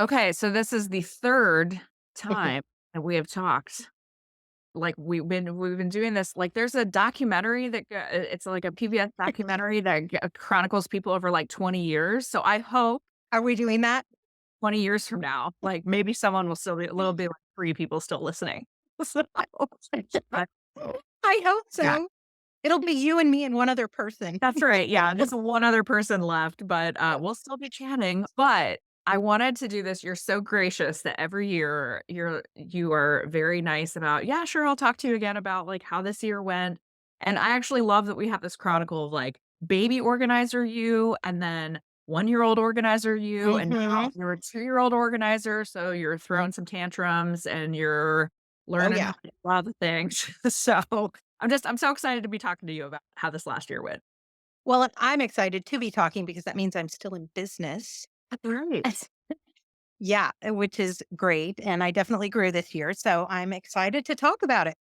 Okay, so this is the third time that we have talked. Like we've been doing this. Like there's a documentary it's like a PBS documentary that chronicles people over like 20 years. So I hope Are we doing that? 20 years from now, like maybe someone will still be, little be like three people still listening. So, but I hope yeah, so. It'll be you and me and one other person. that's right. Yeah, just one other person left, but we'll still be chatting. But I wanted to do this. You're so gracious that every year you are very nice about, yeah, sure, I'll talk to you again about like how this year went. And I actually love that we have this chronicle of like baby organizer you and then 1 year old organizer you and now Mhm. you're a 2 year old organizer. So you're throwing some tantrums and you're Oh, learning how yeah. to do a lot of the things. So I'm so excited to be talking to you about how this last year went. Well, and I'm excited to be talking because that means I'm still in business. That's right. Yeah, which is great, and I definitely grew this year, so I'm excited to talk about it.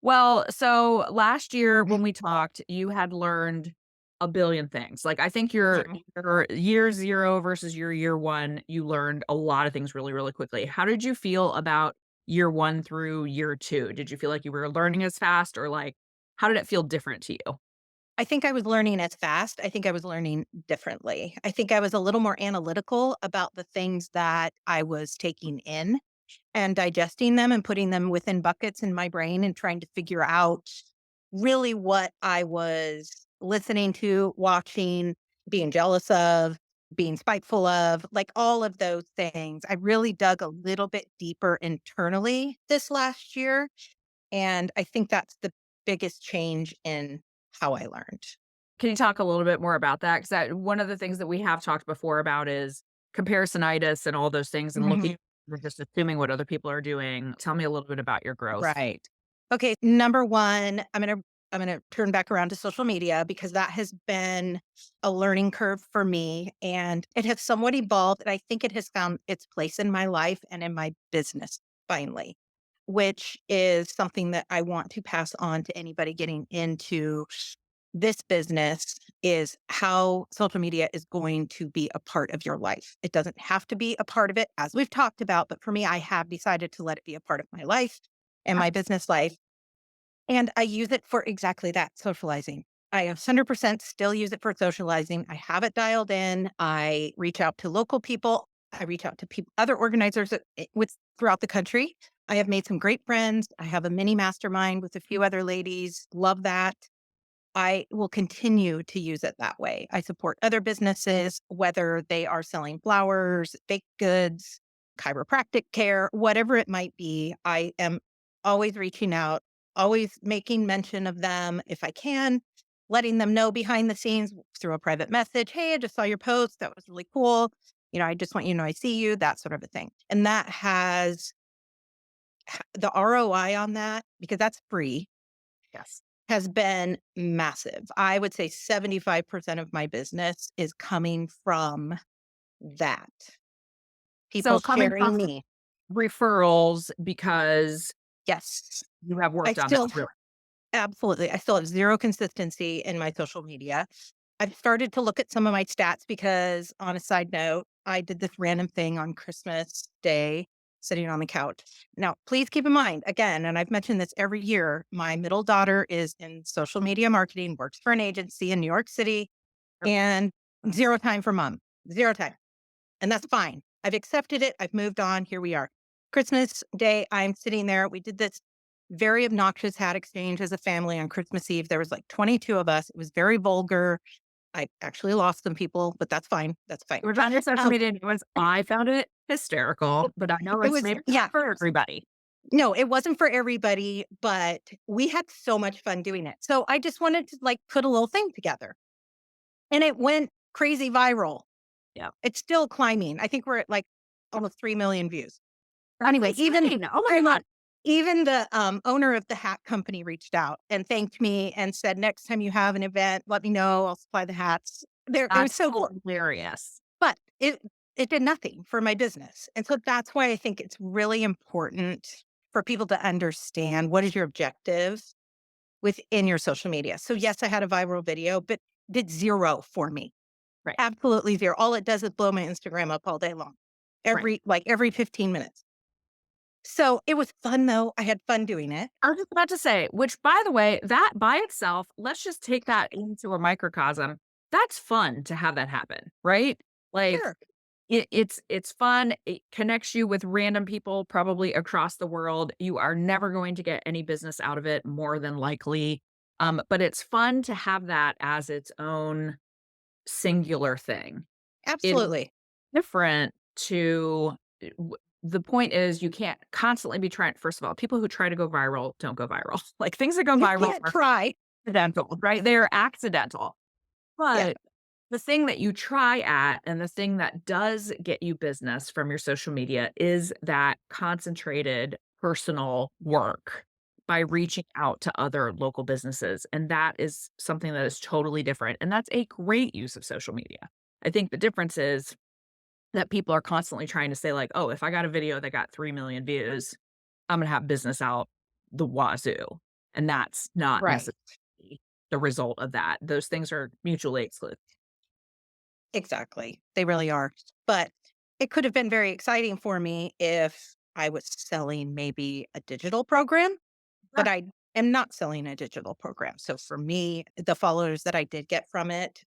Well, so last year when we talked, you had learned a billion things. Like I think Mhm. your year 0 versus your year 1, you learned a lot of things really, really quickly. How did you feel about year 1 through year 2? Did you feel like you were learning as fast or like how did it feel different to you? I think I was learning as fast. I think I was learning differently. I think I was a little more analytical about the things that I was taking in and digesting them and putting them within buckets in my brain and trying to figure out really what I was listening to, watching, being jealous of, being spiteful of, like all of those things. I really dug a little bit deeper internally this last year. And I think that's the biggest change in how I learned. Can you talk a little bit more about that? Because one of the things that we have talked before about is comparisonitis and all those things and looking Mhm. we're just assuming what other people are doing. Tell me a little bit about your growth. Right. Okay, number 1, I'm gonna turn back around to social media because that has been a learning curve for me, and it has somewhat evolved, and I think it has found its place in my life and in my business finally, which is something that I want to pass on to anybody getting into this business is how social media is going to be a part of your life. It doesn't have to be a part of it, as we've talked about, but for me, I have decided to let it be a part of my life and Yeah. my business life. And I use it for exactly that, socializing. I 100% still use it for socializing. I have it dialed in. I reach out to local people. I reach out to people, other organizers with throughout the country. I have made some great friends. I have a mini mastermind with a few other ladies. Love that. I will continue to use it that way. I support other businesses, whether they are selling flowers, baked goods, chiropractic care, whatever it might be. I am always reaching out, always making mention of them if I can, letting them know behind the scenes through a private message. Hey, I just saw your post. That was really cool. I just want you to know I see you, that sort of a thing. And that has the ROI on that, because that's free, Yes. has been massive. I would say 75% of my business is coming from that. People So coming sharing from me. referrals because Yes. you have I worked on that still really. absolutely. I still have 0 consistency in my social media. I've started to look at some of my stats because, on a side note, I did this random thing on Christmas Day sitting on the couch. Now, please keep in mind, again, and I've mentioned this every year, my middle daughter is in social media marketing, works for an agency in New York City, and 0 time for mom, 0 time. And that's fine. I've accepted it. I've moved on. Here we are. Christmas Day, I'm sitting there. We did this very obnoxious hat exchange as a family on Christmas Eve. There was like 22 of us. It was very vulgar. I actually lost some people, but that's fine. That's fine. It was on your social Um, media and it was I found it hysterical, but I know it it's was, maybe not yeah, for everybody. no, it wasn't for everybody, but we had so much fun doing it. So I just wanted to like put a little thing together and it went crazy viral. Yeah. It's still climbing. I think we're at like almost 3 million views. That's Anyway, insane. Oh my God. even the, owner of the hat company reached out and thanked me and said, "Next time you have an event, let me know. I'll supply the hats." It was That's so cool, hilarious. but it did nothing for my business, and so that's why I think it's really important for people to understand what is your objective within your social media. So, yes, I had a viral video, but did 0 for me. Right. Absolutely 0. All it does is blow my Instagram up all day long. Right. every 15 minutes. So, it was fun though, I had fun doing it. I was just about to say, which by the way, that by itself, let's just take that into a microcosm. That's fun to have that happen, right? Like Sure. it's fun. It connects you with random people probably across the world. You are never going to get any business out of it more than likely. But it's fun to have that as its own singular thing. It's Absolutely. different to the point is you can't constantly be trying first of all, people who try to go viral don't go viral. Like things that go You viral can't are try. accidental, right? They're accidental. Yeah, But the thing that you try at and the thing that does get you business from your social media is that concentrated personal work by reaching out to other local businesses. And that is something that is totally different. And that's a great use of social media. I think the difference is that people are constantly trying to say, like, oh, if I got a video that got 3 million views, I'm going to have business out the wazoo. And that's not right. necessarily the result of that. Those things are mutually exclusive. Exactly. They really are. But it could have been very exciting for me if I was selling maybe a digital program, but I am not selling a digital program. So for me, the followers that I did get from it,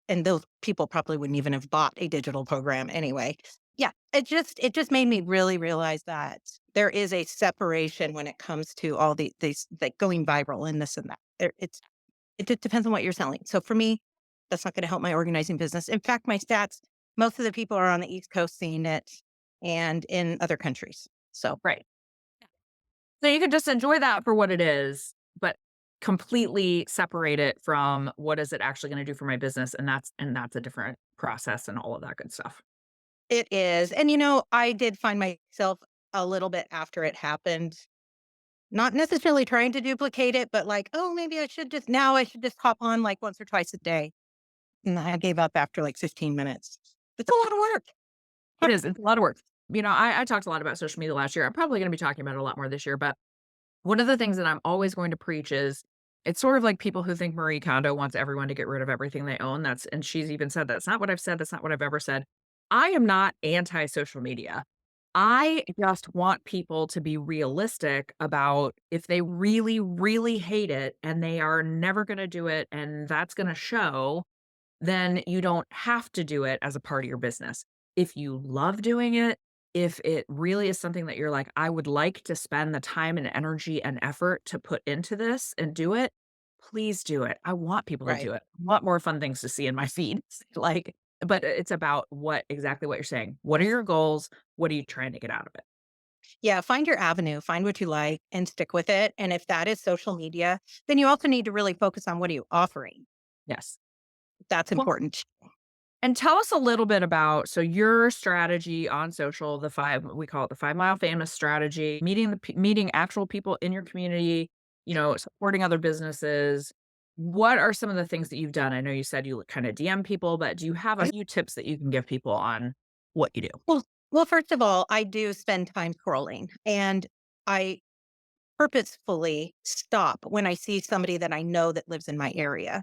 and those people probably wouldn't even have bought a digital program anyway. Yeah, it just made me really realize that there is a separation when it comes to all these like going viral and this and that. It just depends on what you're selling. So for me, that's not going to help my organizing business. In fact, my stats, most of the people are on the East Coast seeing it and in other countries. So Right. So you can just enjoy that for what it is, but completely separate it from what is it actually gonna do for my business, and that's a different process and all of that good stuff. it is. And, I did find myself a little bit after it happened, not necessarily trying to duplicate it, but like, oh, maybe I should just hop on like once or twice a day. And I gave up after like 15 minutes. It's a lot of work. It is, it's a lot of work. I talked a lot about social media last year. I'm probably gonna be talking about it a lot more this year, but one of the things that I'm always going to preach is it's sort of like people who think Marie Kondo wants everyone to get rid of everything they own. And she's even said that's not what I've said. That's not what I've ever said. I am not anti social media. I just want people to be realistic about if they really, really hate it and they are never going to do it and that's going to show, then you don't have to do it as a part of your business. If you love doing it, if it really is something that you're like, I would like to spend the time and energy and effort to put into this and do it, please do it. I want people to Right. do it. I want more fun things to see in my feed. Like, but it's about exactly what you're saying. What are your goals? What are you trying to get out of it? Yeah, find your avenue, find what you like and stick with it. And if that is social media, then you also need to really focus on what are you offering. Yes. That's Well, important. and tell us a little bit about your strategy on social, we call it the 5 mile famous strategy, meeting actual people in your community, supporting other businesses. What are some of the things that you've done? I know you said you kind of DM people, but do you have a few tips that you can give people on what you do? Well, well, first of all, I do spend time scrolling and I purposefully stop when I see somebody that I know that lives in my area.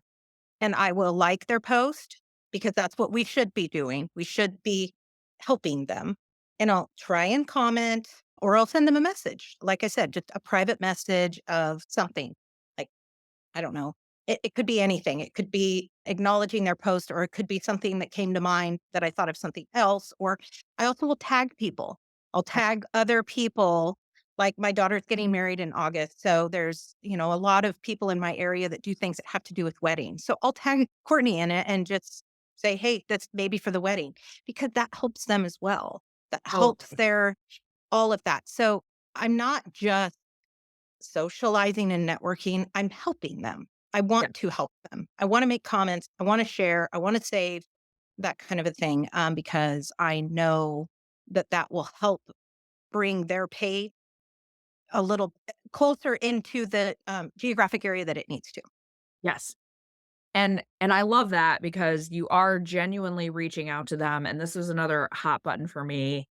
And I will like their post because that's what we should be doing. We should be helping them. And I'll try and comment or I'll send them a message. Like I said, just a private message of something like, I don't know. It could be anything. It could be acknowledging their post, or it could be something that came to mind that I thought of something else. Or I also will tag people. I'll tag other people. Like my daughter's getting married in August. So there's, a lot of people in my area that do things that have to do with weddings. So I'll tag Courtney in it and just say, hey, that's maybe for the wedding because that helps them as well. That helps Totally. all of that. So I'm not just socializing and networking, I'm helping them. I Yeah. want to help them. I want to make comments. I want to share. I want to save that kind of a thing because I know that that will help bring their pay a little closer into the geographic area that it needs to. Yes. And I love that because you are genuinely reaching out to them. And this was another hot button for me.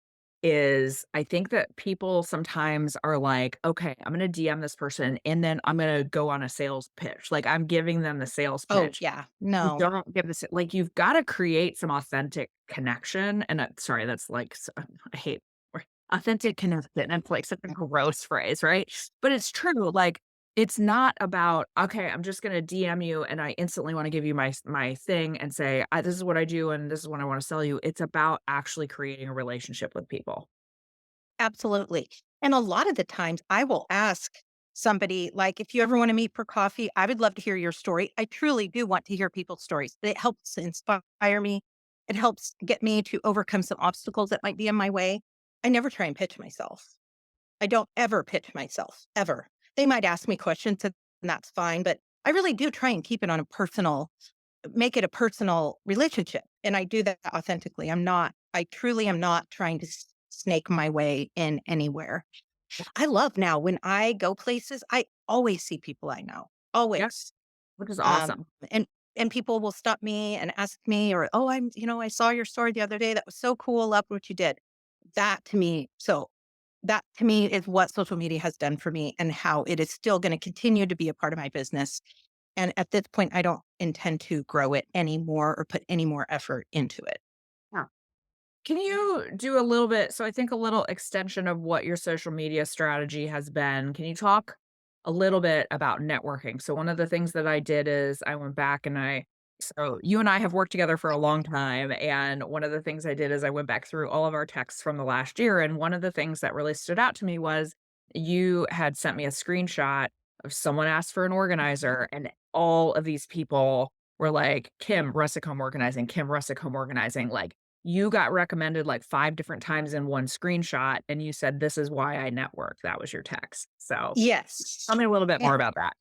is I think that people sometimes are like, "Okay, I'm gonna DM this person, and then I'm gonna go on a sales pitch." Like, I'm giving them the sales Oh, pitch. yeah. You No. don't give this like, you've gotta create some authentic connection, and sorry, that's like I hate authentic connection, and it's like such a gross phrase, right? But it's true, like, it's not about, "Okay, I'm just gonna DM you, and I instantly wanna give you my thing and say, this is what I do, and this is what I wanna sell you." It's about actually creating a relationship with people. Absolutely. And a lot of the times I will ask somebody, like, if you ever want to meet for coffee, I would love to hear your story. I truly do want to hear people's stories. It helps inspire me. It helps get me to overcome some obstacles that might be in my way. I never try and pitch myself. I don't ever pitch myself, ever. They might ask me questions and that's fine, but I really do try and keep it on a personal make it a personal relationship, and I do that authentically. I truly am not trying to snake my way in anywhere. I love now when I go places, I always see people I know, Yeah, always. which is Um, awesome. and people will stop me and ask me, or, "Oh, I saw your story the other day. That was so cool. Love what you did." That to me so that to me is what social media has done for me and how it is still gonna continue to be a part of my business. And at this point, I don't intend to grow it anymore or put any more effort into it. Yeah. Can you do a little bit so I think a little extension of what your social media strategy has been. Can you talk a little bit about networking? So one of the things that I did is I went back and you and I have worked together for a long time, and one of the things I did is I went back through all of our texts from the last year, and one of the things that really stood out to me was you had sent me a screenshot of someone asked for an organizer, and all of these people were like, "Kim, Rustic Home Organizing, Kim, Rustic Home Organizing." Like, you got recommended like 5 different times in one screenshot, and you said, "This is why I network." That was your text. So, Yes. tell me a little bit Eh, more about that.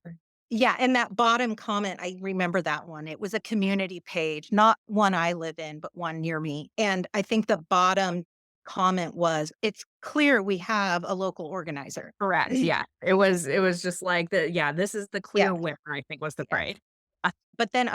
yeah, and that bottom comment, I remember that one. It was a community page, not one I live in, but one near me. And I think the bottom comment was, "It's clear we have a local organizer." Correct, yeah. It was just like this is the Yeah, clear winner, I think was the yeah. phrase. Uh, But then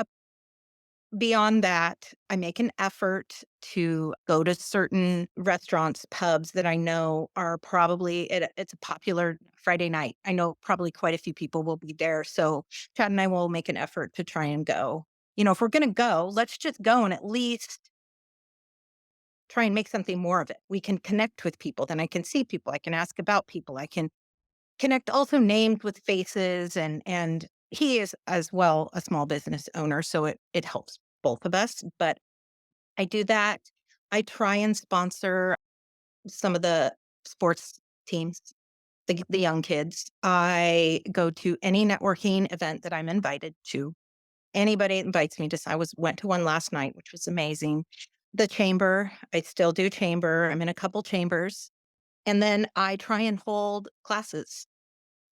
beyond that, I make an effort to go to certain restaurants, pubs that I know are probably it's a popular Friday night. I know probably quite a few people will be there. So Chad and I will make an effort to try and go. If we're going to go, let's just go and at least try and make something more of it. We can connect with people. Then I can see people. I can ask about people. I can connect also names with faces and he is as well a small business owner. So it helps both of us. But I do that. I try and sponsor some of the sports teams, the young kids. I go to any networking event that I'm invited to. Anybody invites me to. I went to one last night, which was amazing. The chamber, I still do chamber. I'm in a couple chambers, and then I try and hold classes.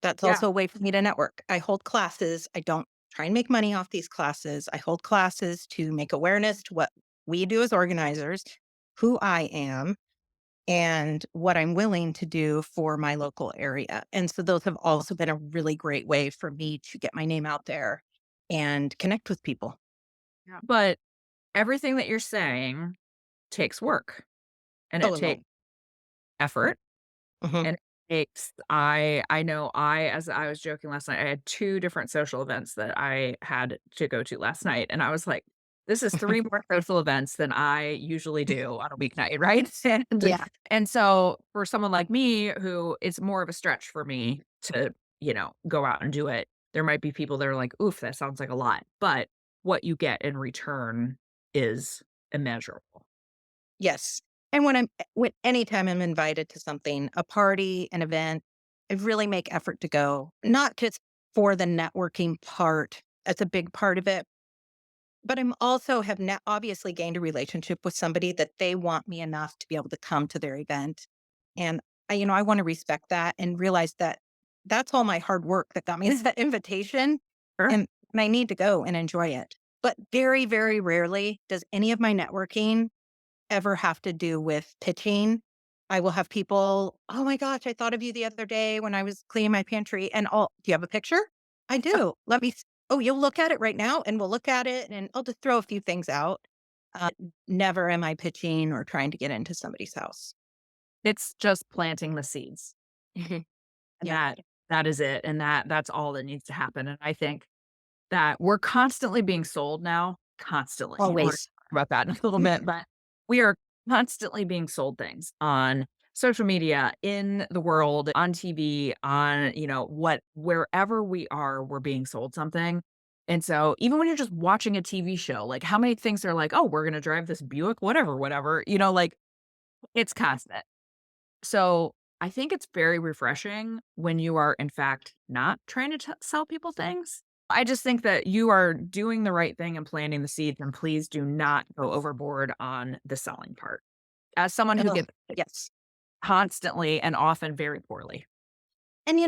That's yeah, also a way for me to network. I hold classes. I don't try and make money off these classes. I hold classes to make awareness to what we do as organizers, who I am, and what I'm willing to do for my local area. And so those have also been a really great way for me to get my name out there and connect with people. yeah. But everything that you're saying takes work, and it Oh, takes no. effort. Mhm. And I know as I was joking last night, I had 2 different social events that I had to go to last night, and I was like, "This is 3 more social events than I usually do on a weeknight," right? Yeah. And so for someone like me who it's more of a stretch for me to, go out and do it, there might be people that are like, "Oof, that sounds like a lot," but what you get in return is immeasurable. Yes. And when anytime I'm invited to something, a party, an event, I really make effort to go, not just for the networking part. That's a big part of it. But I'm also have obviously gained a relationship with somebody that they want me enough to be able to come to their event. And I want to respect that and realize that that's all my hard work that got me that invitation. Sure. And I need to go and enjoy it. But very, very rarely does any of my networking ever have to do with pitching. I will have people, "Oh my gosh, I thought of you the other day when I was cleaning my pantry," and "Do you have a picture?" "I do. Let me "Oh, you'll look at it right now?" And we'll look at it, and I'll just throw a few things out. Uh, Never am I pitching or trying to get into somebody's house. It's just planting the seeds, Mhm. and Yeah, that is it, and that's all that needs to happen, and I think that we're constantly being sold now, constantly, and we're gonna always. talk about that in a little bit, but we are constantly being sold things on social media, in the world, on TV, on, wherever we are, we're being sold something, and so even when you're just watching a TV show, like, how many things are like, "Oh, we're gonna drive this Buick, whatever, whatever," like, it's constant. So, I think it's very refreshing when you are, in fact, not trying to sell people things. I just think that you are doing the right thing and planting the seeds, and please do not go overboard on the selling part. As someone who Oh, gets it yes. constantly and often very poorly. And,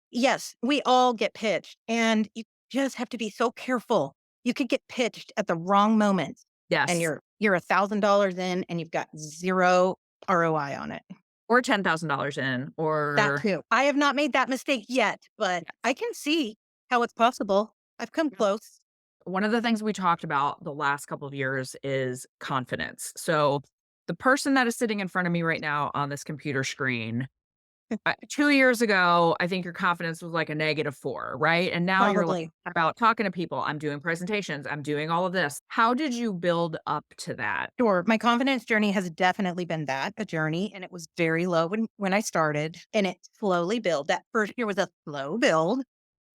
yes, we all get pitched, and you just have to be so careful. You could get pitched at the wrong moment, and Yes, you're $1,000 in, and you've got 0 ROI on it. or $10,000 in, That or too. I have not made that mistake yet, but I yes. can see how it's possible. I've come close. One of the things we talked about the last couple of years is confidence. So, the person that is sitting in front of me right now on this computer screen 2 years ago, I think your confidence was like a -4, right? And now you're like Probably. about talking to people, I'm doing presentations, I'm doing all of this. How did you build up to that? Sure. My confidence journey has definitely been that, a journey, and it was very low when I started, and it slowly built. That first year was a slow build,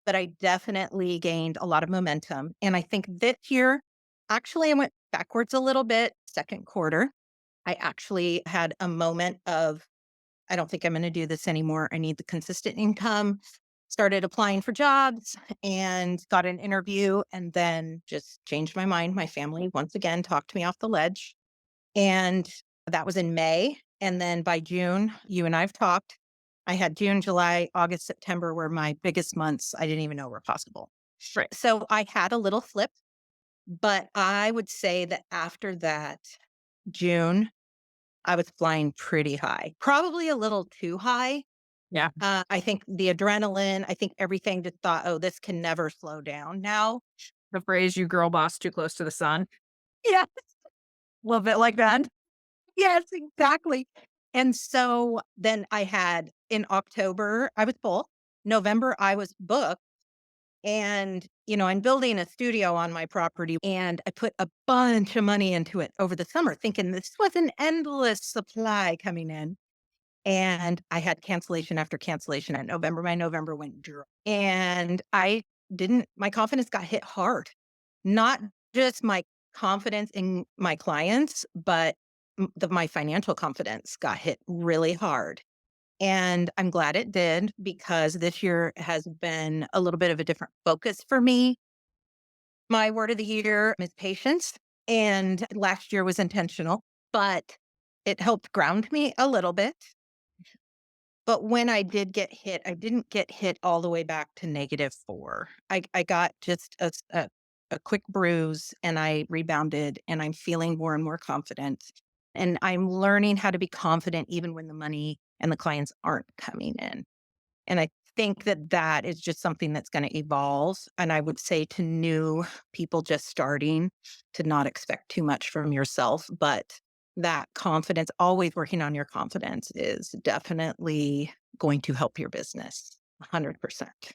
but I definitely gained a lot of momentum. And I think this year, actually, I went backwards a little bit. Second quarter, I actually had a moment of, I don't think I'm going to do this anymore. I need the consistent income. Started applying for jobs and got an interview and then just changed my mind. My family once again talked me off the ledge. And that was in May. And then by June, you and I've talked. I had June, July, August, September were my biggest months I didn't even know were possible. Right. So I had a little flip, but I would say that after that, June, I was flying pretty high, probably a little too high. Yeah. I think the adrenaline, I think everything just thought, oh, this can never slow down now. The phrase "you girl boss too close to the sun." Yeah. Love it like that. Yes, exactly. And so then I had in October, I was full. November, I was booked. And, I'm building a studio on my property and I put a bunch of money into it over the summer, thinking this was an endless supply coming in. And I had cancellation after cancellation in November. My November went dry. And my confidence got hit hard. Not just my confidence in my clients, but my financial confidence got hit really hard. And I'm glad it did because this year has been a little bit of a different focus for me. My word of the year is patience. And last year was intentional, but it helped ground me a little bit. But when I did get hit, I didn't get hit all the way back to -4. I got just a quick bruise and I rebounded and I'm feeling more and more confident. And I'm learning how to be confident even when the money and the clients aren't coming in. And I think that that is just something that's gonna evolve, and I would say to new people just starting to not expect too much from yourself, but that confidence always working on your confidence is definitely going to help your business 100%.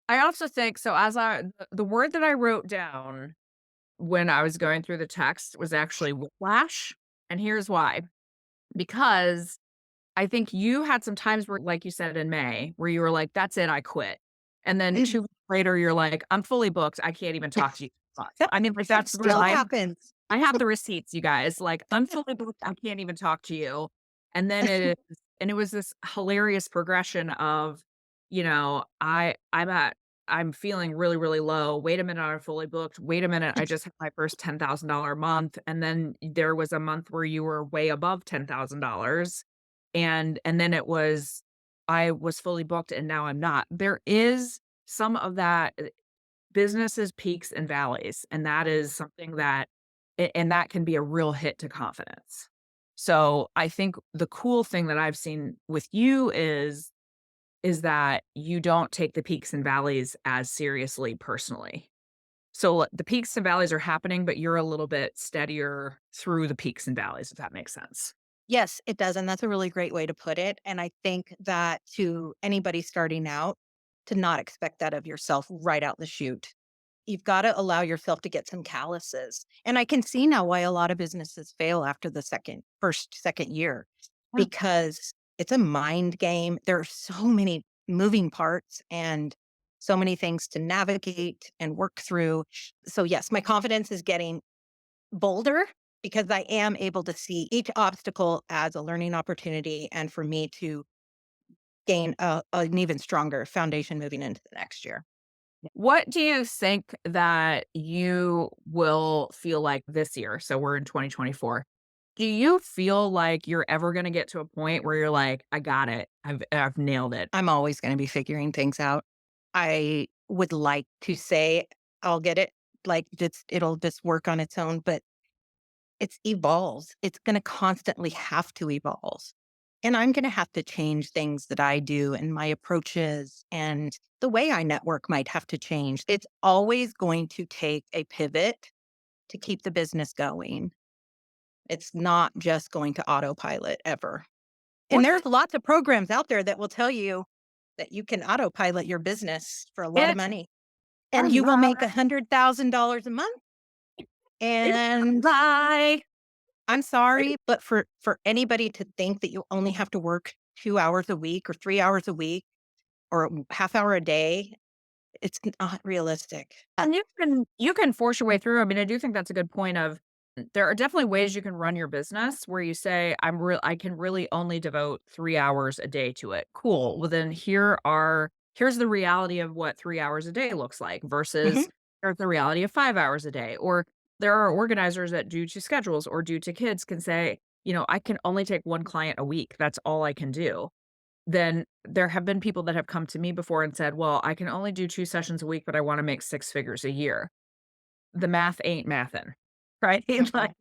I also think so as the word that I wrote down when I was going through the text was actually whiplash, and here's why. Because I think you had some times where, like you said in May, where you were like, "That's it, I quit." And then 2 weeks later, you're like, "I'm fully booked. I can't even talk to you this month." I mean, like, It that's real. still happens. I have the receipts, you guys. Like, I'm fully booked. I can't even talk to you. And then it was this hilarious progression of, I'm feeling really, really low. Wait a minute, I'm fully booked. Wait a minute, I just had my first $10,000 month. And then there was a month where you were way above $10,000. And then I was fully booked and now I'm not. There is some of that businesses peaks and valleys, and that is something that and that can be a real hit to confidence. So, I think the cool thing that I've seen with you is that you don't take the peaks and valleys as seriously personally. So, the peaks and valleys are happening, but you're a little bit steadier through the peaks and valleys, if that makes sense. Yes, it does, and that's a really great way to put it, and I think that to anybody starting out, to not expect that of yourself right out the chute. You've gotta allow yourself to get some calluses, and I can see now why a lot of businesses fail after the second year, Yeah. because it's a mind game. There are so many moving parts and so many things to navigate and work through. So, yes, my confidence is getting bolder because I am able to see each obstacle as a learning opportunity and for me to gain an even stronger foundation moving into the next year. What do you think that you will feel like this year? So we're in 2024. Do you feel like you're ever gonna get to a point where you're like, "I got it. I've nailed it." I'm always gonna be figuring things out. I would like to say I'll get it, like, it'll just work on its own, but it's evolves. It's gonna constantly have to evolve. And I'm gonna have to change things that I do and my approaches and the way I network might have to change. It's always going to take a pivot to keep the business going. It's not just going to autopilot ever. And What there's lots of programs out there that will tell you that you can autopilot your business for a lot of it's money, a and you will make lie. $100,000 a month, It's a and lie. I'm sorry, but for anybody to think that you only have to work 2 hours a week or 3 hours a week or half hour a day, it's not realistic. And you can force your way through. I mean, I do think that's a good point of there are definitely ways you can run your business where you say, I can really only devote 3 hours a day to it. Cool. Well, then here's the reality of what 3 hours a day looks like Mhm. versus here's the reality of 5 hours a day. Or there are organizers that due to schedules or due to kids can say, I can only take one client a week. That's all I can do. Then there have been people that have come to me before and said, "Well, I can only do 2 sessions a week, but I wanna make 6 figures a year." The math ain't mathin', right? Like,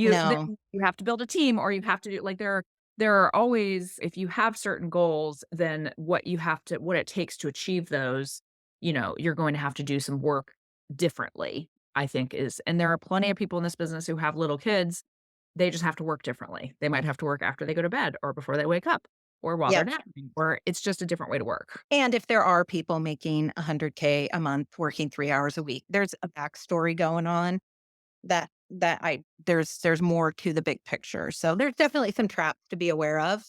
No. then you have to build a team or you have to do like, there are always if you have certain goals, then what it takes to achieve those, you're going to have to do some work differently, I think is and there are plenty of people in this business who have little kids, they just have to work differently. They might have to work after they go to bed or before they wake up or while they're Yep. napping, or it's just a different way to work. And if there are people making 100K a month working 3 hours a week, there's a backstory going on that I there's more to the big picture. So there's definitely some traps to be aware of.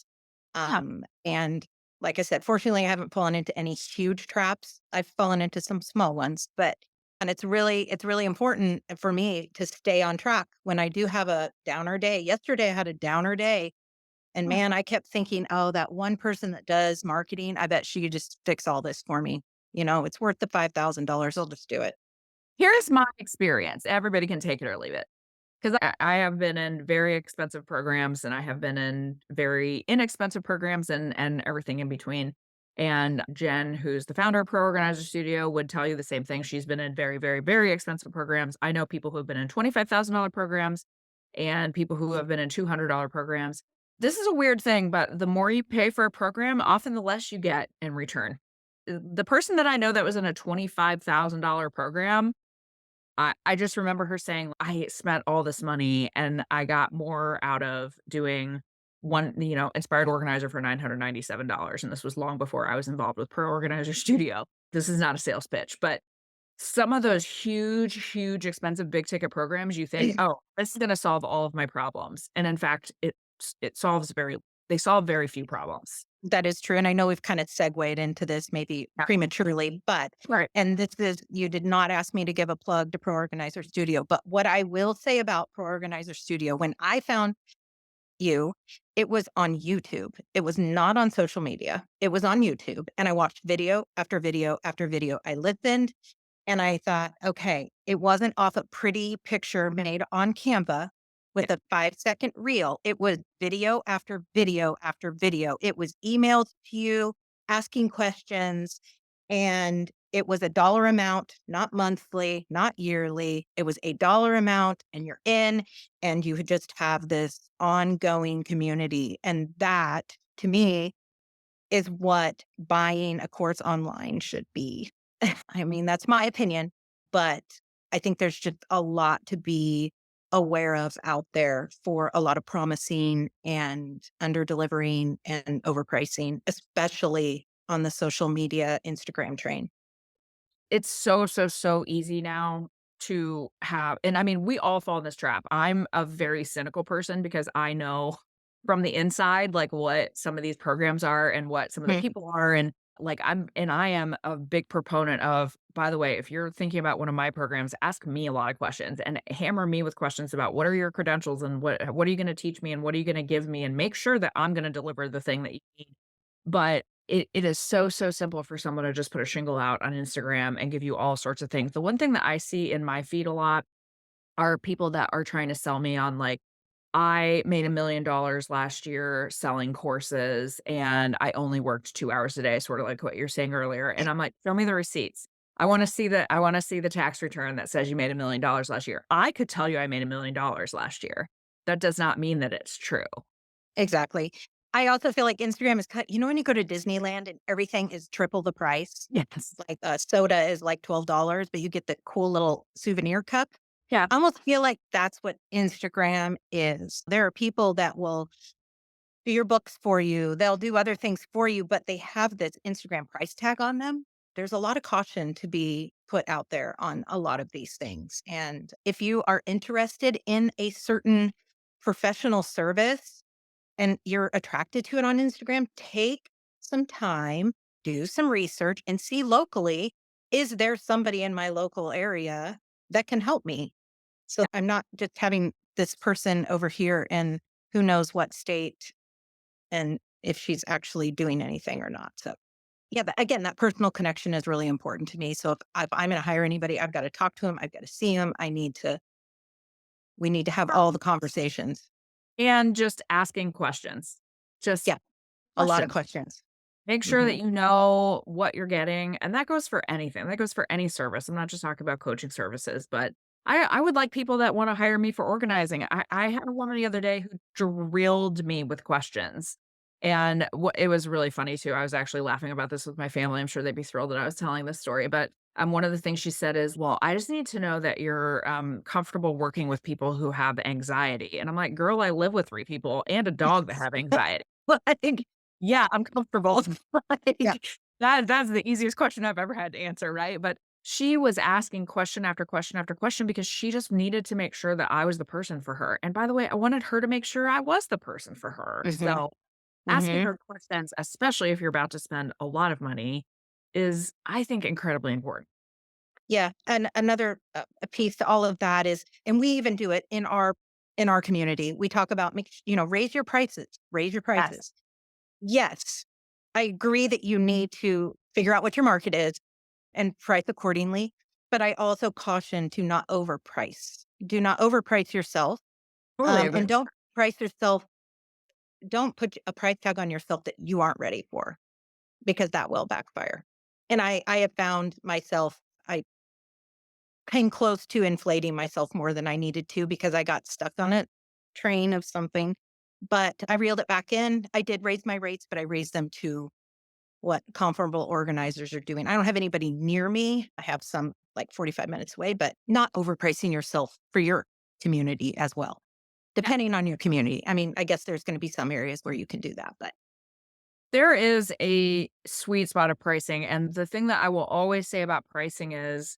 Yeah, And like I said, fortunately, I haven't fallen into any huge traps. I've fallen into some small ones, but and it's really important for me to stay on track when I do have a downer day. Yesterday, I had a downer day, and yeah. man, I kept thinking, oh, that one person that does marketing, I bet she could just fix all this for me. It's worth the $5,000. I'll just do it. Here's my experience. Everybody can take it or leave it. 'Cause I have been in very expensive programs, and I have been in very inexpensive programs and everything in between. And Jen, who's the founder of Pro Organizer Studio, would tell you the same thing. She's been in very, very, very expensive programs. I know people who have been in $25,000 programs and people who have been in $200 programs. This is a weird thing, but the more you pay for a program, often the less you get in return. The person that I know that was in a $25,000 program I just remember her saying, "I spent all this money and I got more out of doing Inspired Organizer for $997." And this was long before I was involved with Pro Organizer Studio. This is not a sales pitch, but some of those huge, huge, expensive big ticket programs, you think, "Oh, this is gonna solve all of my problems." And in fact, it solves they solve very few problems. That is true, and I know we've kind of segued into this maybe Yeah. prematurely, but Right. and this is you did not ask me to give a plug to Pro Organizer Studio, but what I will say about Pro Organizer Studio, when I found you, it was on YouTube. It was not on social media. It was on YouTube, and I watched video after video after video. I listened and I thought, okay, it wasn't off a pretty picture made on Canva Yeah. with a 5-second reel. It was video after video after video. It was emails to you asking questions, and it was a dollar amount, not monthly, not yearly. It was a dollar amount, and you're in, and you just have this ongoing community. And that, to me, is what buying a course online should be. I mean, that's my opinion, but I think there's just a lot to be aware of out there for a lot of promising and under delivering and overpricing, especially on the social media Instagram train. It's so, so, so easy now to have and I mean, we all fall in this trap. I'm a very cynical person because I know from the inside, like, what some of these programs are and what some of the Mhm. people are, and, like, I am a big proponent of, "By the way, if you're thinking about one of my programs, ask me a lot of questions and hammer me with questions about what are your credentials and what are you gonna teach me and what are you gonna give me, and make sure that I'm gonna deliver the thing that you need." But it is so, so simple for someone to just put a shingle out on Instagram and give you all sorts of things. The one thing that I see in my feed a lot are people that are trying to sell me on, like, "I made $1,000,000 last year selling courses, and I only worked 2 hours a day," sort of like what you're saying earlier, and I'm like, "Show me the receipts. I wanna see the tax return that says you made $1,000,000 last year." I could tell you I made $1,000,000 last year. That does not mean that it's true. Exactly. I also feel like Instagram is cut, when you go to Disneyland and everything is triple the price, Yes. like a soda is like $12, but you get the cool little souvenir cup. Yeah. I almost feel like that's what Instagram is. There are people that will do your books for you. They'll do other things for you, but they have this Instagram price tag on them. There's a lot of caution to be put out there on a lot of these things. And if you are interested in a certain professional service and you're attracted to it on Instagram, take some time, do some research, and see locally, is there somebody in my local area that can help me? So I'm not just having this person over here in who knows what state and if she's actually doing anything or not. So, yeah, but again, that personal connection is really important to me. So if I'm going to hire anybody, I've got to talk to him. I've got to see him. We need to have all the conversations. And just asking questions. Just Yeah, a lot of questions. questions. Make sure Hmm. that you know what you're getting, and that goes for anything. That goes for any service. I'm not just talking about coaching services, but I would like people that wanna hire me for organizing. I had a woman the other day who drilled me with questions, and what it was really funny too. I was actually laughing about this with my family. I'm sure they'd be thrilled that I was telling this story, but, one of the things she said is, "Well, I just need to know that you're, comfortable working with people who have anxiety." And I'm like, "Girl, I live with 3 people and a dog that have anxiety." Like, yeah, I'm comfortable. Yeah. Like, that's the easiest question I've ever had to answer, right? But she was asking question after question after question because she just needed to make sure that I was the person for her. And by the way, I wanted her to make sure I was the person for her. Hmm. So asking Hmm. her questions, especially if you're about to spend a lot of money, is, I think, incredibly important. Yeah. And another a piece to all of that is, and we even do it in our community. We talk about raise your prices, raise your Yes. prices. Yes, I agree that you need to figure out what your market is and price accordingly, but I also caution to not overprice. Do not overprice yourself, Totally and agree. price yourself don't put a price tag on yourself that you aren't ready for, because that will backfire. And I have found myself I came close to inflating myself more than I needed to because I got stuck on a train of something, but I reeled it back in. I did raise my rates, but I raised them to what comparable organizers are doing. I don't have anybody near me. I have some like 45 minutes away, but not overpricing yourself for your community as well, depending on your community. I mean, I guess there's going to be some areas where you can do that, but There is a sweet spot of pricing, and the thing that I will always say about pricing is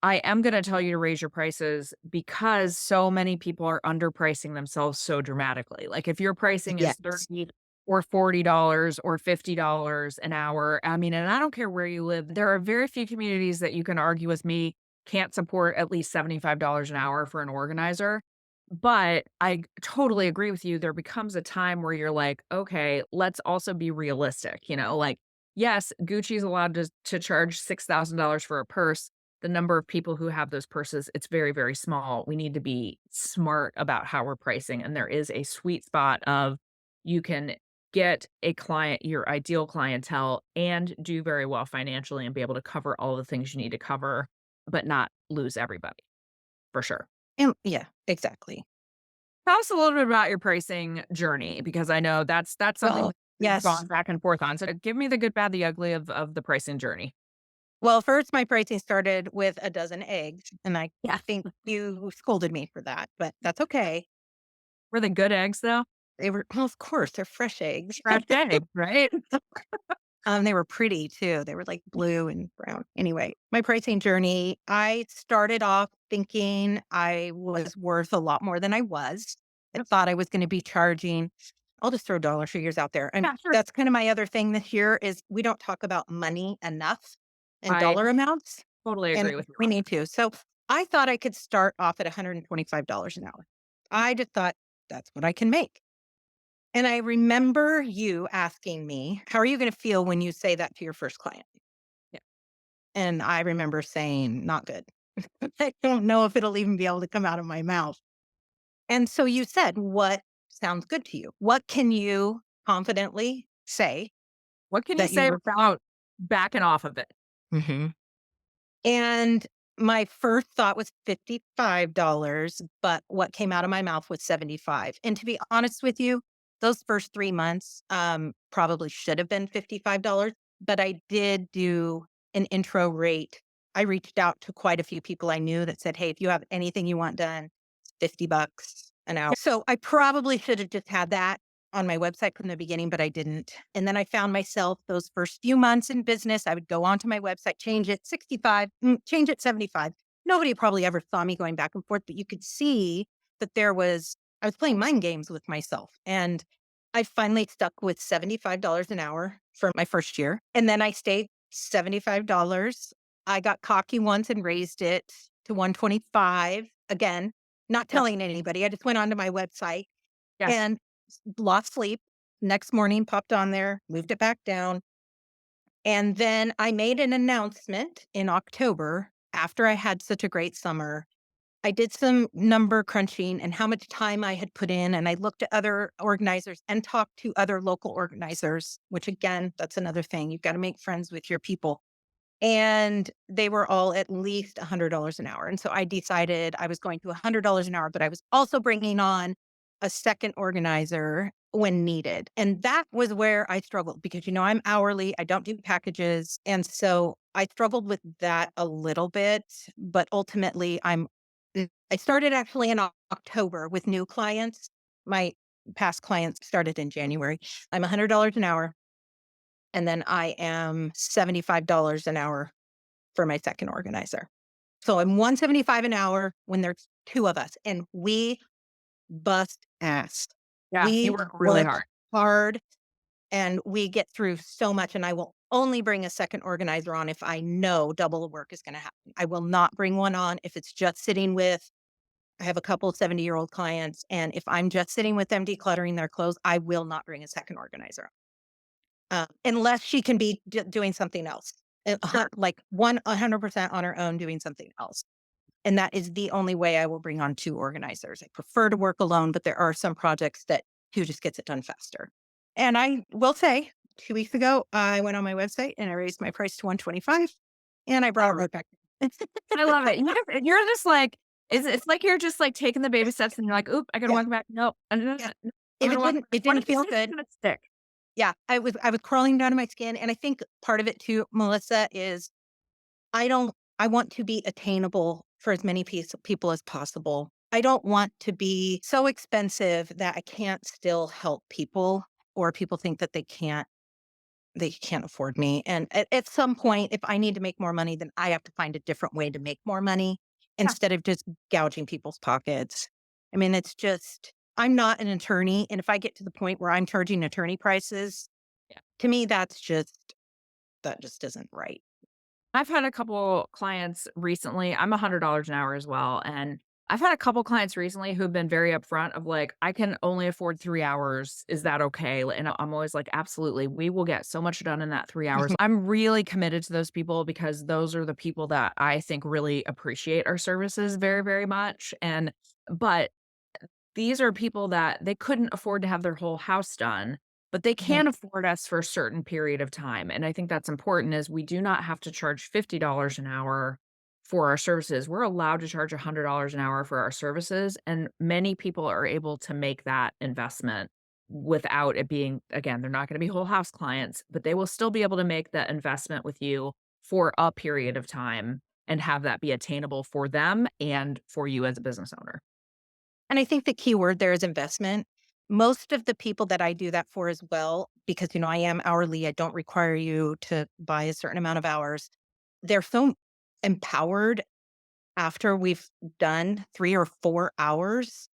I am gonna tell you to raise your prices because so many people are underpricing themselves so dramatically. Like, if your pricing is yes. 30 or $40 or $50 an hour, I mean, and I don't care where you live, there are very few communities that you can argue with me can't support at least $75 an hour for an organizer. But I totally agree with you. There becomes a time where you're like, "Okay, let's also be realistic," like, yes, Gucci's allowed to charge $6,000 for a purse. The number of people who have those purses, it's very, very small. We need to be smart about how we're pricing, and there is a sweet spot of you can get a client, your ideal clientele, and do very well financially and be able to cover all the things you need to cover, but not lose everybody, for sure. And yeah, exactly. Tell us a little bit about your pricing journey, because I know that's something Oh, we've yes. gone back and forth on. So give me the good, bad, the ugly of the pricing journey. Well, first, my pricing started with a dozen eggs, and I Yeah. think you scolded me for that, but that's okay. Were they good eggs though? They were well, of course, they're fresh eggs. Fresh eggs, right? They were pretty too. They were like blue and brown. Anyway, my pricing journey, I started off thinking I was worth a lot more than I was. I Yep. thought I was going to be charging, I'll just throw dollar figures out there. And Yeah, sure. that's kind of my other thing this year is we don't talk about money enough and I dollar amounts, totally and agree with you we on need to. So I thought I could start off at $125 an hour. that. I just thought that's what I can make. And I remember you asking me, "How are you gonna feel when you say that to your first client?" Yeah. And I remember saying, "Not good. I don't know if it'll even be able to come out of my mouth." And so you said, "What sounds good to you? What can you confidently say What can you that you say were." without backing off of it? Mhm. And my first thought was $55, but what came out of my mouth was 75. And to be honest with you, those first 3 months, probably should have been $55, but I did do an intro rate. I reached out to quite a few people I knew that said, "Hey, if you have anything you want done, it's $50 an hour." So I probably should have just had that on my website from the beginning, but I didn't. And then I found myself those first few months in business, I would go onto my website, change it 65, change it 75. Nobody probably ever saw me going back and forth, but you could see that I was playing mind games with myself. And I finally stuck with $75 an hour for my first year. And then I stayed $75. I got cocky once and raised it to 125 again, not Yep. telling anybody. I just went onto my website Yes. and lost sleep. Next morning, popped on there, moved it back down. And then I made an announcement in October after I had such a great summer. I did some number crunching and how much time I had put in. And I looked at other organizers and talked to other local organizers, which again, that's another thing. You've got to make friends with your people. And they were all at least $100 an hour. And so I decided I was going to $100 an hour, but I was also bringing on a second organizer when needed. And that was where I struggled because, I'm hourly, I don't do packages. And so I struggled with that a little bit, but ultimately I started actually in October with new clients. My past clients started in January. I'm $100 an hour. And then I am $75 an hour for my second organizer. So I'm 175 an hour when there's two of us and we bust ass. Yeah, you We work really work hard. hard and we get through so much. And I will only bring a second organizer on if I know double the work is going to happen. I will not bring one on if it's just sitting with, I have a couple of 70-year-old clients. And if I'm just sitting with them decluttering their clothes, I will not bring a second organizer unless she can be doing something else. Sure. Like 100% on her own doing something else. And that is the only way I will bring on two organizers. I prefer to work alone, but there are some projects that two just gets it done faster. And I will say, 2 weeks ago, I went on my website and I raised my price to 125 and I brought it right back. I love it. You're just like it's like you're just like taking the baby steps and you're like, "Oop, I gotta Yeah. walk back. Nope. No, Yeah. I'm If gonna walk back. it What didn't if this feel is good. gonna stick?" Yeah. I was crawling down to my skin. And I think part of it too, Melissa, is I don't I want to be attainable for as many people as possible. I don't want to be so expensive that I can't still help people or people think that they can't afford me. And at some point, if I need to make more money, then I have to find a different way to make more money Yeah, instead of just gouging people's pockets. I mean, it's just I'm not an attorney. And if I get to the point where I'm charging attorney prices, yeah. to me, that just isn't right. I've had a couple clients recently. I'm $100 an hour as well, and I've had a couple clients recently who've been very upfront of like, "I can only afford 3 hours. Is that okay?" And I'm always like, "Absolutely. We will get so much done in that 3 hours." I'm really committed to those people because those are the people that I think really appreciate our services very, very much, but these are people that they couldn't afford to have their whole house done, but they Mhm. can afford us for a certain period of time, and I think that's important is we do not have to charge $50 an hour for our services. We're allowed to charge $100 an hour for our services, and many people are able to make that investment without it being again, they're not gonna be whole house clients, but they will still be able to make that investment with you for a period of time and have that be attainable for them and for you as a business owner. And I think the key word there is investment. Most of the people that I do that for as well, because, I am hourly, I don't require you to buy a certain amount of hours. They're so empowered after we've done 3 or 4 hours.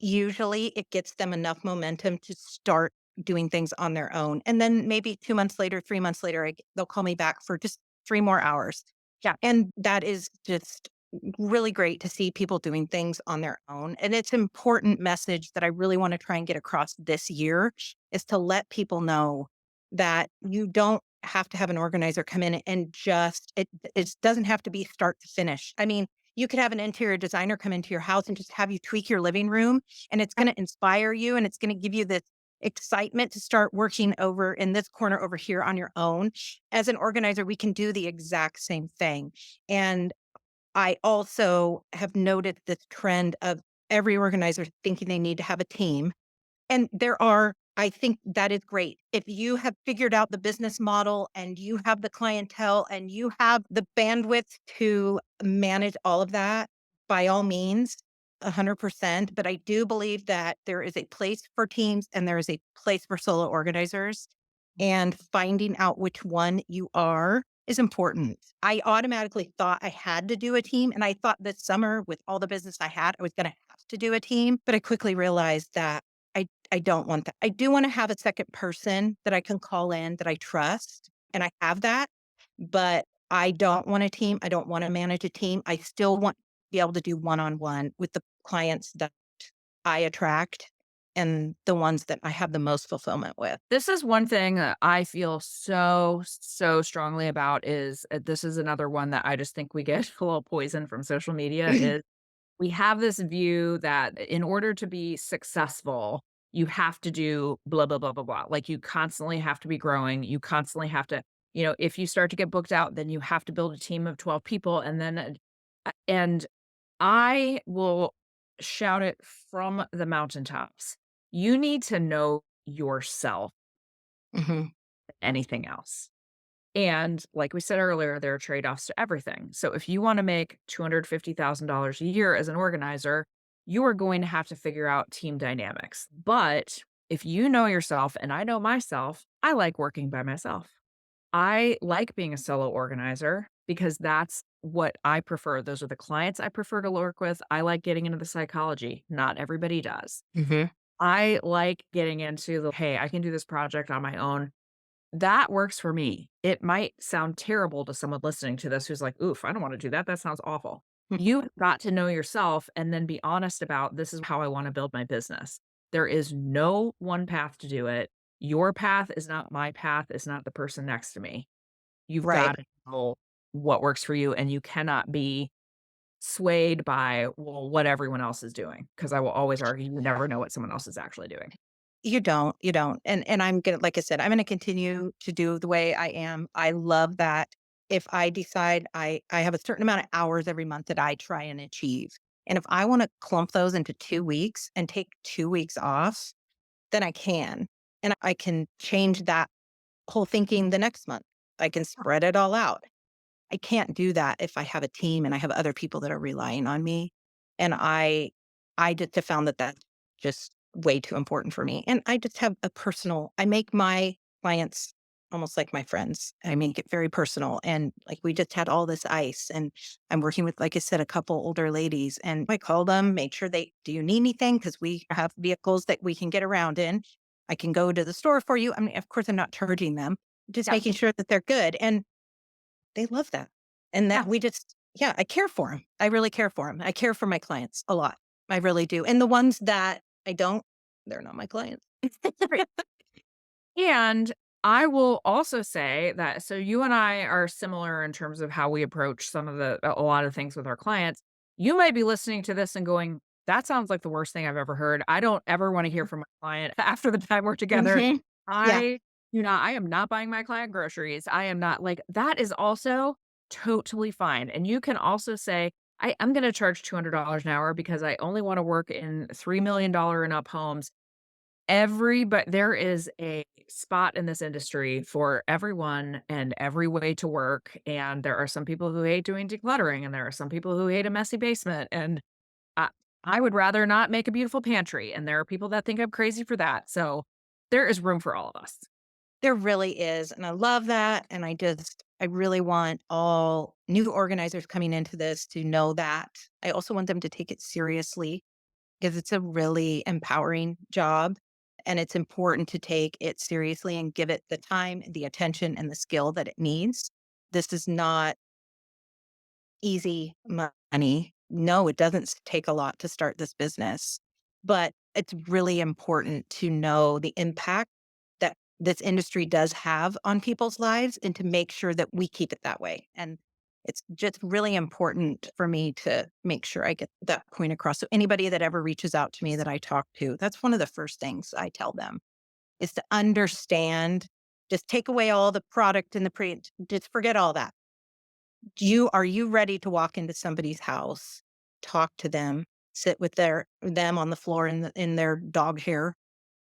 Usually it gets them enough momentum to start doing things on their own. And then maybe 2 months later, 3 months later, they'll call me back for just 3 more hours. Yeah. And that is just really great to see people doing things on their own. And it's an important message that I really want to try and get across this year is to let people know that you don't have to have an organizer come in and it doesn't have to be start to finish. I mean, you could have an interior designer come into your house and just have you tweak your living room, and it's going to inspire you and it's going to give you this excitement to start working over in this corner over here on your own. As an organizer, we can do the exact same thing. And I also have noted this trend of every organizer thinking they need to have a team. And I think that is great. If you have figured out the business model and you have the clientele and you have the bandwidth to manage all of that, by all means, 100%. But I do believe that there is a place for teams and there is a place for solo organizers. And finding out which one you are is important. I automatically thought I had to do a team. And I thought this summer, with all the business I had, I was going to have to do a team. But I quickly realized that I don't want that. I do want to have a second person that I can call in that I trust. And I have that. But I don't want a team. I don't want to manage a team. I still want to be able to do one on one with the clients that I attract and the ones that I have the most fulfillment with. This is one thing that I feel so, so strongly about is this is another one that I just think we get a little poison from social media is we have this view that in order to be successful, you have to do blah, blah, blah, blah, blah. Like you constantly have to be growing. You constantly have to, if you start to get booked out, then you have to build a team of 12 people. And I will shout it from the mountaintops. You need to know yourself Mhm. anything else. And like we said earlier, there are trade-offs to everything. So if you want to make $250,000 a year as an organizer, you are going to have to figure out team dynamics. But if you know yourself and I know myself, I like working by myself. I like being a solo organizer because that's what I prefer. Those are the clients I prefer to work with. I like getting into the psychology. Not everybody does. Mhm. I like getting into hey, I can do this project on my own. That works for me. It might sound terrible to someone listening to this who's like, "Oof, I don't wanna do that. That sounds awful." Mm. You've got to know yourself and then be honest about, "This is how I wanna build my business." There is no one path to do it. Your path is not my path, is not the person next to me. You've Right. gotta know what works for you, and you cannot be swayed by, well, what everyone else is doing. Because I will always argue you never know what someone else is actually doing. You don't. And I'm gonna like I said, I'm gonna continue to do the way I am. I love that if I decide I have a certain amount of hours every month that I try and achieve. And if I wanna clump those into 2 weeks and take 2 weeks off, then I can. And I can change that whole thinking the next month. I can spread it all out. I can't do that if I have a team and I have other people that are relying on me. And I just have found that that's just way too important for me. And I just have I make my clients almost like my friends. I make it very personal. And like we just had all this ice and I'm working with, like I said, a couple older ladies and I call them, make sure do you need anything? Because we have vehicles that we can get around in. I can go to the store for you. I mean, of course, I'm not charging them, just Yeah, making sure that they're good. And they love that. And that yeah, we just yeah, I care for them. I really care for them. I care for my clients a lot. I really do. And the ones that I don't, they're not my clients. great. And I will also say that so you and I are similar in terms of how we approach some of a lot of things with our clients. You might be listening to this and going, "That sounds like the worst thing I've ever heard. I don't ever want to hear from my client after the time we're together. Mhm. Yeah. I I am not buying my client groceries. I am not like that is also totally fine." And you can also say, I'm going to charge $200 an hour because I only want to work in $3 million and up homes. But there is a spot in this industry for everyone and every way to work, and there are some people who hate doing decluttering, and there are some people who hate a messy basement, and I I would rather not make a beautiful pantry, and there are people that think I'm crazy for that, so there is room for all of us. There really is, and I love that, and I really want all new organizers coming into this to know that. I also want them to take it seriously because it's a really empowering job, and it's important to take it seriously and give it the time, the attention, and the skill that it needs. This is not easy money. No, it doesn't take a lot to start this business, but it's really important to know the impact that this industry does have on people's lives and to make sure that we keep it that way. And it's just really important for me to make sure I get that point across. So anybody that ever reaches out to me that I talk to, that's one of the first things I tell them is to understand, just take away all the product and the print, just forget all that. Are you ready to walk into somebody's house, talk to them, sit with them on the floor in their dog hair?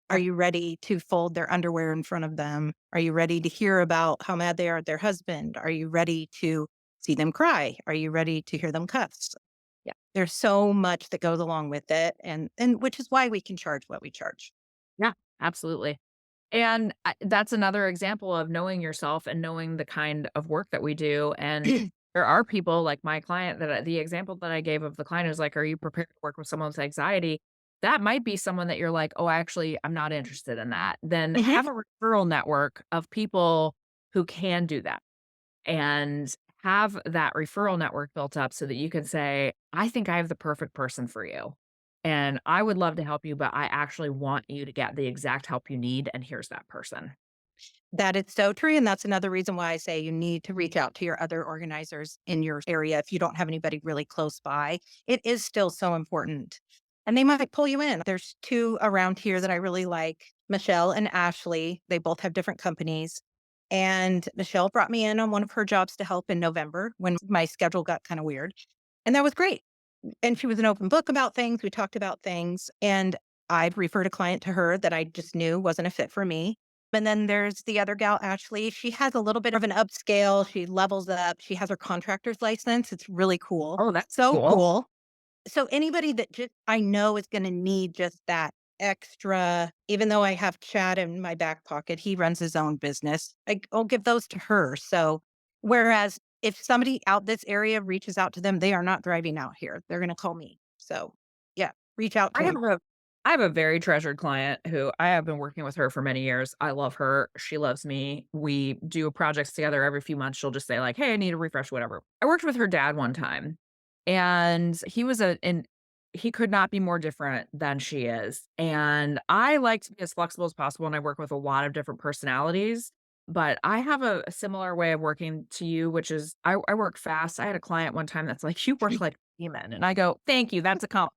Are you ready to fold their underwear in front of them? Are you ready to hear about how mad they are at their husband? Are you ready to see them cry? Are you ready to hear them cuss? Yeah, there's so much that goes along with it, and which is why we can charge what we charge. Yeah, absolutely. And that's another example of knowing yourself and knowing the kind of work that we do. And there are people like my client the example that I gave of the client is like, are you prepared to work with someone with anxiety? That might be someone that you're like, oh, actually, I'm not interested in that. Then Mhm. have a referral network of people who can do that and have that referral network built up so that you can say, I think I have the perfect person for you. And I would love to help you, but I actually want you to get the exact help you need. And here's that person. That is so true, and that's another reason why I say you need to reach out to your other organizers in your area if you don't have anybody really close by. It is still so important, and they might pull you in. There's 2 around here that I really like, Michelle and Ashley. They both have different companies, and Michelle brought me in on one of her jobs to help in November when my schedule got kinda weird, and that was great. And she was an open book about things, we talked about things, and I'd referred a client to her that I just knew wasn't a fit for me. And then there's the other gal, Ashley. She has a little bit of an upscale. She levels up. She has her contractor's license. It's really cool. Oh, that's So cool. cool. So anybody that just I know is gonna need just that extra, even though I have Chad in my back pocket, he runs his own business. I'll give those to her. So whereas if somebody out this area reaches out to them, they are not driving out here. They're gonna call me. So yeah, reach out I to have them. a I have a very treasured client who I have been working with her for many years. I love her. She loves me. We do projects together every few months. She'll just say like, "Hey, I need a refresh, whatever." I worked with her dad one time, and he could not be more different than she is. And I like to be as flexible as possible, and I work with a lot of different personalities. But I have a similar way of working to you, which is I work fast. I had a client one time that's like, "You work like a demon," and I go, "Thank you. That's a compliment."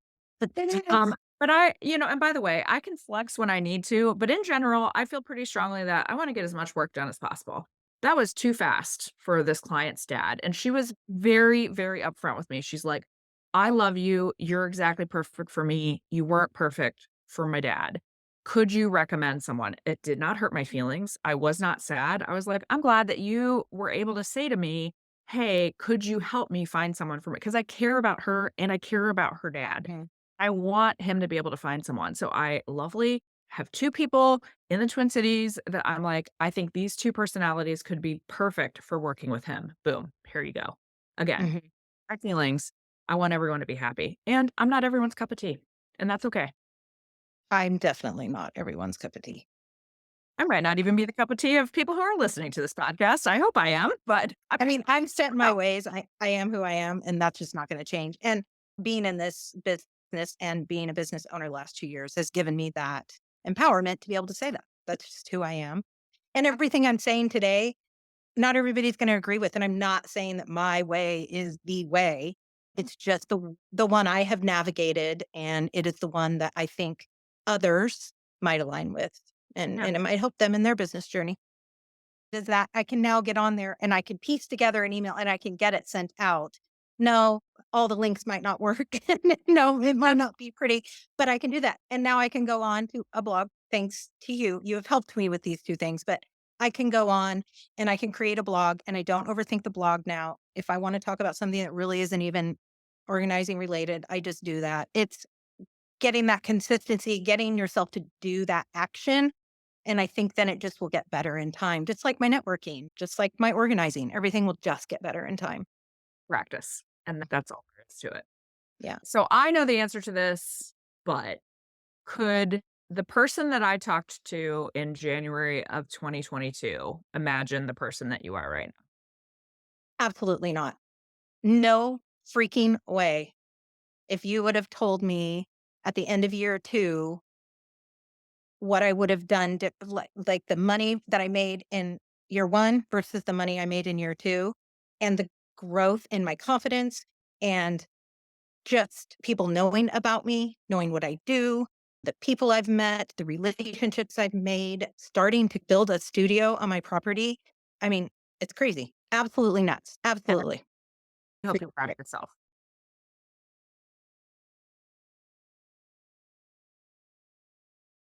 Um, but and by the way, I can flex when I need to, but in general, I feel pretty strongly that I want to get as much work done as possible. That was too fast for this client's dad. And she was very, very upfront with me. She's like, I love you. You're exactly perfect for me. You weren't perfect for my dad. Could you recommend someone? It did not hurt my feelings. I was not sad. I was like, I'm glad that you were able to say to me, hey, could you help me find someone for me? Because I care about her and I care about her dad. Mhm. I want him to be able to find someone. So I lovely have 2 people in the Twin Cities that I'm like, I think these 2 personalities could be perfect for working with him. Boom, here you go. Again, Mhm. my feelings. I want everyone to be happy, and I'm not everyone's cup of tea, and that's okay. I'm definitely not everyone's cup of tea. I might not even be the cup of tea of people who are listening to this podcast. I hope I am, but I I mean, I'm set in my don't ways. I am who I am, and that's just not gonna change. And being in this business and being a business owner the last 2 years has given me that empowerment to be able to say that. That's just who I am. And everything I'm saying today, not everybody's gonna agree with, and I'm not saying that my way is the way. It's just the one I have navigated, and it is the one that I think others might align with, know. and it might help them in their business journey. Is that I can now get on there and I can piece together an email and I can get it sent out. No, all the links might not work. No, it might not be pretty, but I can do that. And now I can go on to a blog. thanks to you, you have helped me with these 2 things, but I can go on and I can create a blog, and I don't overthink the blog now. If I wanna talk about something that really isn't even organizing related, I just do that. It's getting that consistency, getting yourself to do that action, and I think then it just will get better in time, just like my networking, just like my organizing, everything will just get better in time. Practice, and that's all there is to it. Yeah, So I know the answer to this, but could the person that I talked to in January of 2022 imagine the person that you are right now? absolutely not. No freaking way. If you would have told me at the end of year 2 what I would have done like the money that I made in year 1 versus the money I made in year 2, and the growth in my confidence, and just people knowing about me, knowing what I do, the people I've met, the relationships I've made, starting to build a studio on my property. I mean, it's crazy. Absolutely nuts. And Absolutely. I hope you're proud of yourself.